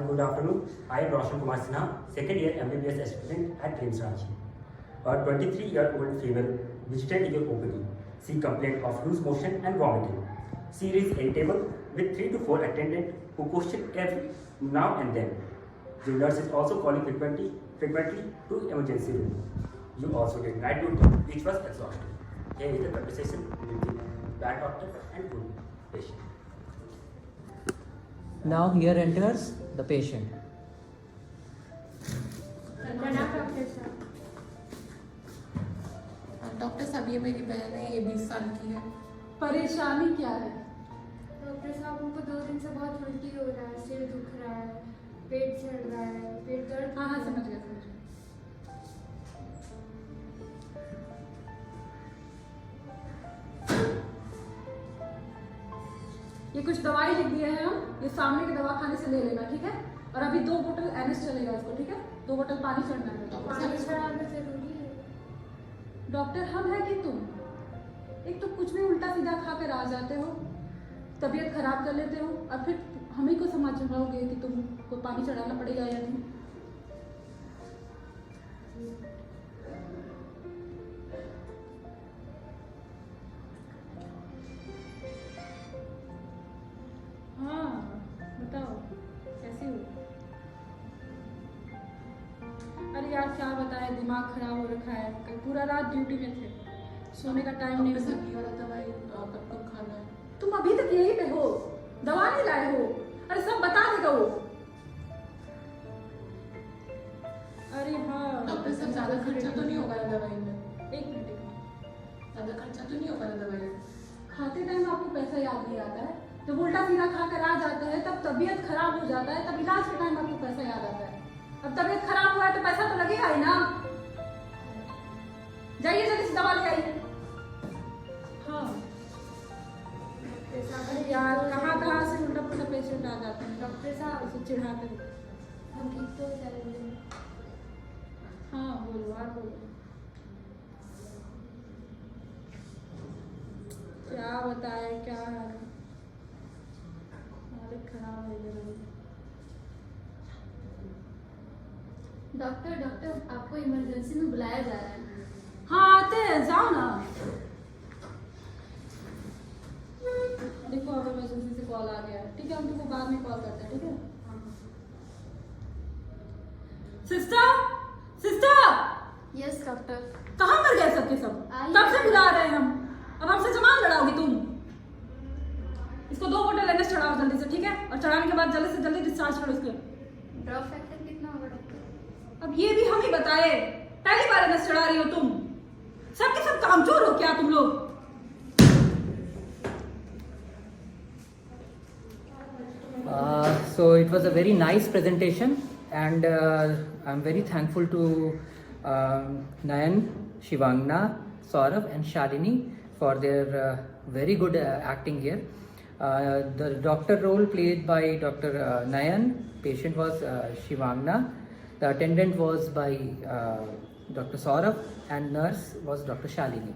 good afternoon. I am Roshan Kumar Sinha, second year MBBS student at KIMS Ranchi. A 23-year-old female visited your OPD. She complained of loose motion and vomiting. She is irritable with 3 to 4 attendants who question every now and then. The nurse is also calling frequently to emergency room. You also did night duty, which was exhausting. Here is the conversation between bad doctor and good patient. Now here enters the patient. Doctor साहब ये मेरी बहन है, ये 20 साल की है। परेशानी क्या है? डॉक्टर साहब उनको 2 दिन से बहुत उल्टी हो रहा है, सिर दुख रहा है, पेट चढ़ रहा है, पेट दर्द। हाँ समझ गया। ये कुछ दवाई लिख दिए हैं हम, ये सामने के दवाखाने से ले लेना, ठीक है? और अभी 2 बोतल एनएस चलेगा इसको, ठीक है? 2 बोतल पानी चढ़ना है। पानी चढ़ाना जरूरी है। डॉक्टर हम है कि तुम? एक तो कुछ भी उल्टा सीधा खा कर आ जाते हो, तबीयत खराब कर लेते हो, और फिर हम ही को समझाओगे कि तुमको पानी चढ़ाना पड़ेगा या नहीं। हाँ बताओ कैसी हो? अरे यार क्या बताए, दिमाग खराब हो रखा है, कल पूरा रात ड्यूटी में थे, सोने का टाइम नहीं डॉक्टर मिला। साहब ये वाला दवाई कब खाना है? तुम अभी तक यही पे हो, दवा नहीं लाए हो? अरे सब बता देगा वो। अरे हाँ डॉक्टर साहब ज्यादा खर्चा तो नहीं होगा ना दवाई में? एक मिनट। ज्यादा खर्चा तो नहीं होगा ना दवाई में? खाते टाइम आपको पैसा याद नहीं आता है, जब उल्टा सीधा खा कर आ जाता है तब तबीयत खराब हो जाता है, तब इलाज के टाइम आपको पैसा याद आता है। अब तबीयत खराब हुआ है तो पैसा तो लगेगा ही ना। जाइए जल्दी से दवा ले आइए। हाँ अरे यार कहाँ से उल्टा पुल्टा पेशेंट आ जाते हैं, डॉक्टर साहब उसे चिढ़ाते हैं। हम ठीक तो हो जाएंगे। हाँ बोलो और बोलो। क्या बताए, क्या है, हालत खराब है जरूर। डॉक्टर आपको इमरजेंसी में बुलाया जा रहा है। हाँ आते हैं, जाओ ना। देखो अब इमरजेंसी से कॉल आ गया है, ठीक है? हम तुमको बाद में कॉल करते हैं, ठीक है? Sister sister. Yes doctor. कहाँ मर गए सबके सब? आइए। कब से बुला रहे हैं हम, अब हमसे जमान लड़ाओगी तुम? इसको 2 बोतल एनएस चढ़ाओ जल्दी से, ठीक है? और चढ़ाने के बाद जल्दी से जल्दी डिस्चार्ज करो इसको। ड्रॉप फैक्टर कितना होगा डॉक्टर? अब ये भी हम ही बताए, पहली बार एनएस चढ़ा रही हो तुम? सबके सब कामचोर हो क्या तुम लोग? So it was a very nice presentation, and I'm very thankful to Nayan, Shivangna, Saurav and Shalini for their very good acting here. The doctor role played by Dr. Nayan, patient was Shivangna, the attendant was by Dr. Saurav, and nurse was Dr. Shalini.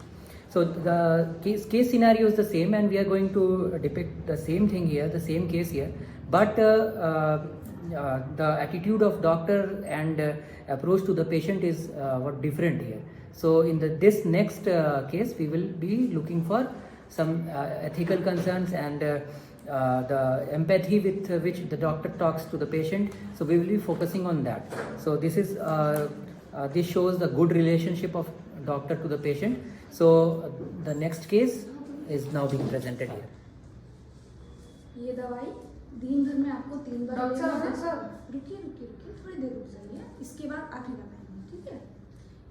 So the case scenario is the same, and we are going to depict the same thing here, the same case here, but the attitude of doctor and approach to the patient is what different here. So in this next case, we will be looking for some ethical concerns and the empathy with which the doctor talks to the patient. So we will be focusing on that. So this shows the good relationship of doctor to the patient. So the next case is now being presented here. ये दवाई दिन भर में आपको 3 बार doctor लेना है। साहब रुकिए थोड़ी देर रुक जाइए, इसके बाद आखिरी लगाएंगे, ठीक है?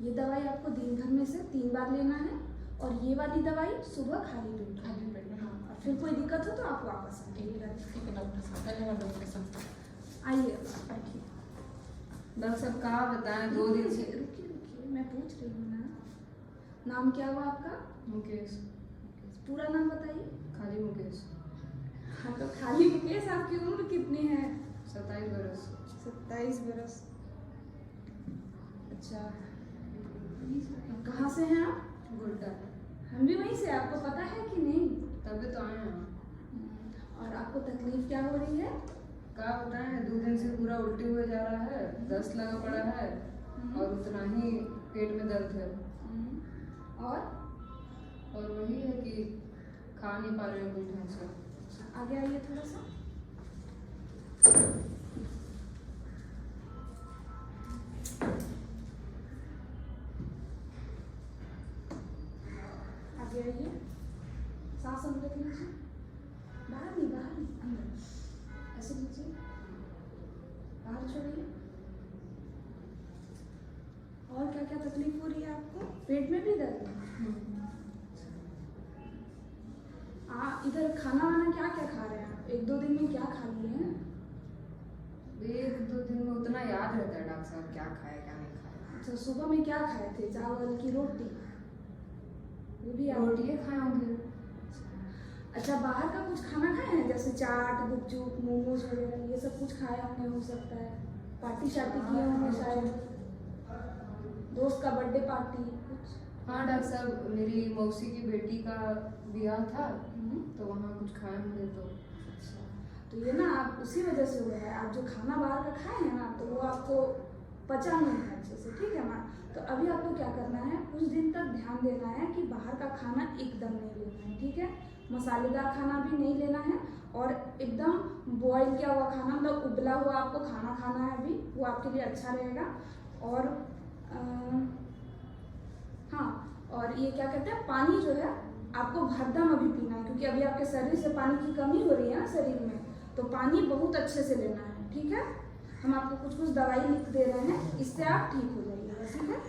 ये दवाई आपको दिन भर में से 3 बार लेना है, और ये वाली दवाई सुबह खाली पेट में। हाँ, और फिर कोई दिक्कत हो तो आप वापस आइएगा। ठीक है डॉक्टर साहब, धन्यवाद डॉक्टर साहब। आइए बैठिए। डॉक्टर साहब कहाँ बताएं, 2 दिन से। रुकिए मैं पूछ रही हूँ ना। नाम क्या हुआ आपका? मुकेश। पूरा नाम बताइए। खाली मुकेश। हाँ तो खाली मुकेश, आपकी उम्र कितनी है? 27 बरस। 27 बरस। अच्छा, कहाँ से हैं आप? गोड्डा। हम भी वहीं से, आपको पता है कि नहीं? तभी तो आए हैं। और आपको तकलीफ क्या हो रही है? क्या बताएं, 2 दिन से पूरा उल्टी हुए जा रहा है, दस्त लगा पड़ा है और उतना ही पेट में दर्द है। और वही है कि खा नहीं पा रहे हैं कोई ढंग से। आगे आइए थोड़ा सा। आगे आइए, सांस अंदर लीजिए, बाहर नहीं अंदर, ऐसे लीजिए, बाहर छोड़िए। और क्या क्या तकलीफ हो रही है आपको? पेट में भी दर्द है? इधर खाना वाना क्या क्या खा रहे हैं आप? 1-2 दिन में क्या खा लिए हैं? 1-2 दिन में उतना याद रहता है डॉक्टर साहब क्या खाए क्या नहीं खाए। अच्छा, सुबह में क्या खाए थे? चावल की रोटी? वो भी आप रोटियाँ खाए होंगे। अच्छा, बाहर का कुछ खाना खाए हैं जैसे चाट, गुपचुप, मोमोज वगैरह, ये सब कुछ खाए होंगे? हो सकता है पार्टी शार्टी किए होंगे शायद, दोस्त का बर्थडे पार्टी कुछ। हाँ डॉक्टर साहब, मेरी मौसी की बेटी का ब्याह था तो वहाँ कुछ खाए होंगे तो। तो ये ना आप उसी वजह से हुआ है, आप जो खाना बाहर का खाए हैं ना तो वो आपको पचा नहीं है अच्छे से, ठीक है मैम। तो अभी आपको क्या करना है, कुछ दिन तक ध्यान देना है कि बाहर का खाना एकदम नहीं लेना है, ठीक है। मसालेदार खाना भी नहीं लेना है और एकदम बॉयल किया हुआ खाना, मतलब उबला हुआ आपको खाना खाना है अभी, वो आपके लिए अच्छा रहेगा। और हाँ, और ये क्या कहते हैं, पानी जो है आपको भरदम अभी पीना है, क्योंकि अभी आपके शरीर से पानी की कमी हो रही है ना शरीर में, तो पानी बहुत अच्छे से लेना है, ठीक है। हम आपको कुछ कुछ दवाई लिख दे रहे हैं, इससे आप ठीक हो जाइएगा, ठीक है।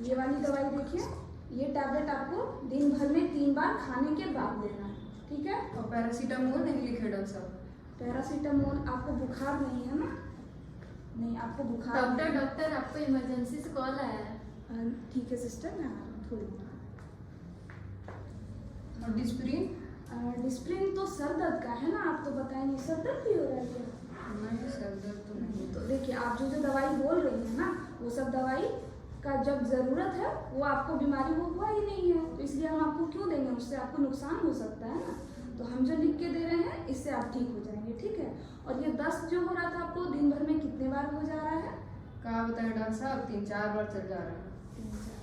ये वाली दवाई देखिए, ये टैबलेट आपको दिन भर में 3 बार खाने के बाद लेना है, ठीक है। और पैरासीटामोल नहीं लिखे डॉक्टर साहब? पैरासीटामोल, आपको बुखार नहीं है ना? नहीं, आपको बुखार डॉक्टर आपको इमरजेंसी से कॉल आया है। ठीक है सिस्टर, मैं आ रहा हूँ थोड़ी देर। और डिस्प्रिन? डिस्प्रिन तो सर दर्द का है ना, आप तो बताएंगे सर दर्द भी हो रहा है क्या? नहीं सर दर्द तो नहीं। तो देखिए, आप जो जो दवाई बोल रही हैं ना, वो सब दवाई का जब ज़रूरत है वो आपको बीमारी वो हुआ ही नहीं है, तो इसलिए हम आपको क्यों देंगे, उससे आपको नुकसान हो सकता है ना। तो हम जो लिख के दे रहे हैं इससे आप ठीक हो जाएंगे, ठीक है। और ये दस्त जो हो रहा था आपको दिन भर में कितने बार हो जा रहा है? क्या बताएं डॉक्टर साहब, 3-4 बार चल जा रहा है। 3-4।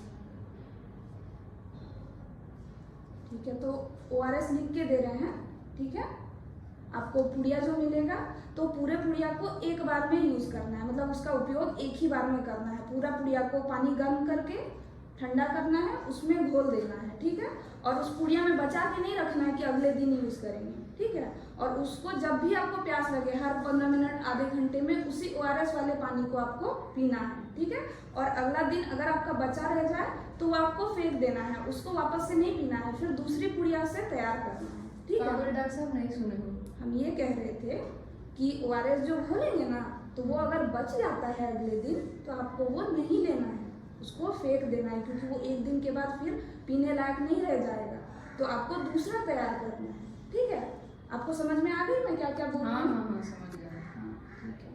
ठीक है, तो ORS लिख के दे रहे हैं, ठीक है। आपको पुड़िया जो मिलेगा तो पूरे पुड़िया को एक बार में यूज़ करना है, मतलब उसका उपयोग एक ही बार में करना है। पूरा पुड़िया को पानी गर्म करके ठंडा करना है, उसमें घोल देना है, ठीक है। और उस पुड़िया में बचा के नहीं रखना है कि अगले दिन यूज़ करेंगे, ठीक है। और उसको जब भी आपको प्यास लगे, हर 15 मिनट आधे घंटे में उसी ORS वाले पानी को आपको पीना है, ठीक है। और अगला दिन अगर आपका बचा रह जाए तो वो आपको फेंक देना है, उसको वापस से नहीं पीना है, फिर दूसरी पुड़िया से तैयार करना है, ठीक है। डॉक्टर साहब नहीं सुने हो, हम ये कह रहे थे कि ORS जो घोलेंगे ना, तो वो अगर बच जाता है अगले दिन तो आपको वो नहीं लेना है, उसको फेंक देना है, क्योंकि वो एक दिन के बाद फिर पीने लायक नहीं रह जाएगा। तो आपको दूसरा तैयार करना है, ठीक है। आपको समझ में आ गई मैं क्या क्या बोल रही हूँ? हाँ समझ गया। हाँ, ठीक है।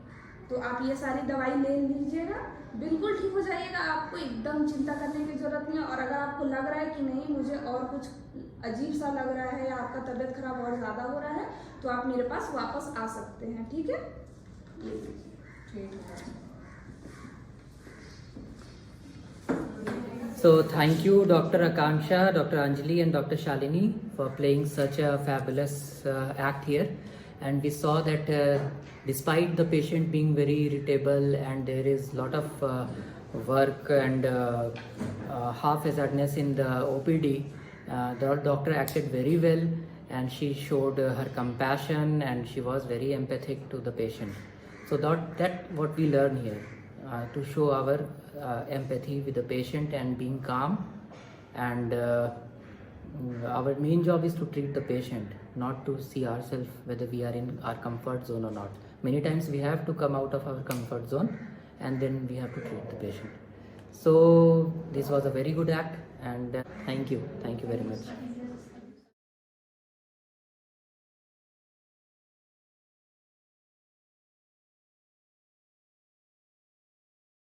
तो आप ये सारी दवाई ले लीजिएगा, बिल्कुल ठीक हो जाइएगा, आपको एकदम चिंता करने की जरूरत नहीं है। और अगर आपको लग रहा है कि नहीं मुझे और कुछ अजीब सा लग रहा है या आपका तबीयत खराब और ज़्यादा हो रहा है, तो आप मेरे पास वापस आ सकते हैं, ठीक है। ये लीजिए। ठीक है। So thank you Dr. Akanksha, Dr. Anjali and Dr. Shalini for playing such a fabulous act here. And we saw that despite the patient being very irritable and there is lot of work and haphazardness in the OPD, the doctor acted very well and she showed her compassion and she was very empathic to the patient. So that what we learn here, to show our empathy with the patient and being calm, and our main job is to treat the patient, not to see ourselves whether we are in our comfort zone or not. Many times we have to come out of our comfort zone and then we have to treat the patient. So this was a very good act and thank you very much.